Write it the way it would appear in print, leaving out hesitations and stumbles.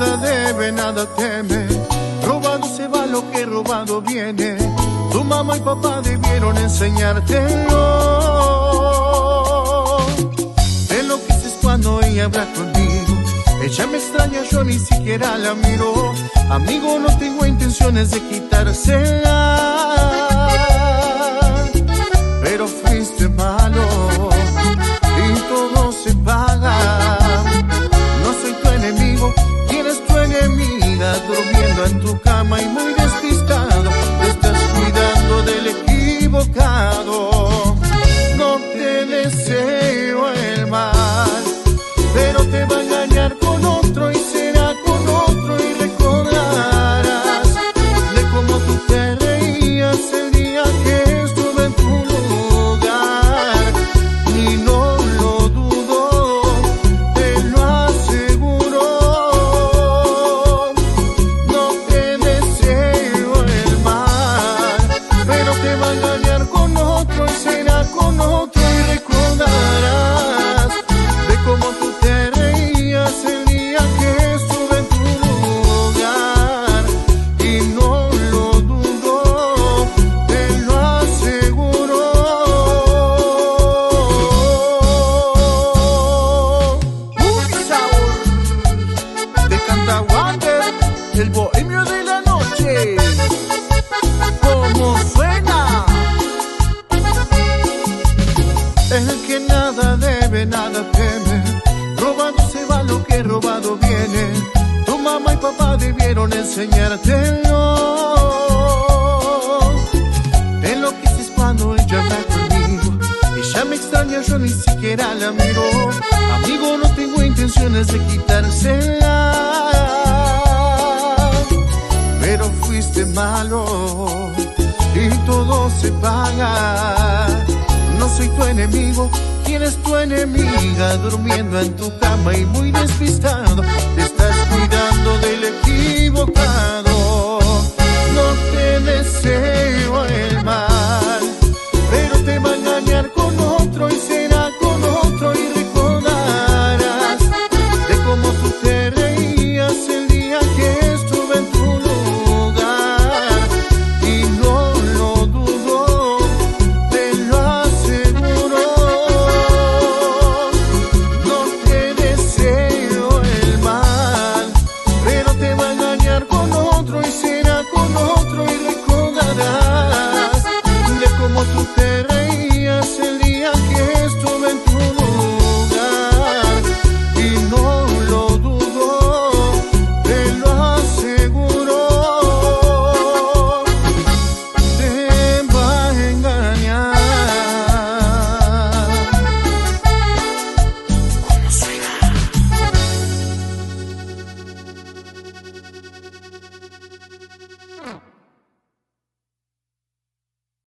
nada debe, nada teme. Robado se va lo que robado viene. Tu mamá y papá debieron enseñártelo. Te lo que es cuando ella habla conmigo. Ella me extraña, yo ni siquiera la miro. Amigo, no tengo intenciones de quitársela, pero fuiste malo y todo se paga. No soy tu enemigo, ¿quién es tu enemiga? Durmiendo en tu cama y muy despistado, te estás cuidando del equivocado. No te deseo el mal, pero te va a engañar con otro y será con otro, y recordarás de cómo tú te reías el día que estuve en tu lugar. Y no lo dudo, te lo aseguro. No te deseo el mal, pero te va a engañar con otro y será con otro, y recordarás de cómo tú te reías el día que estuve en tu lugar. Y no lo dudo, te lo aseguro. Un sabor de Canta Wander, el bohemio de la noche. ¿Cómo suena? El que nada debe, nada teme. Robado se va lo que robado viene. Tu mamá y papá debieron enseñártelo. Te enloqueces cuando ella está conmigo. Ella me extraña, yo ni siquiera la miro. Amigo, no tengo intenciones de quitársela, pero fuiste malo y todo se paga. No soy tu enemigo, ¿quién es tu enemiga? Durmiendo en tu cama y muy despistado, te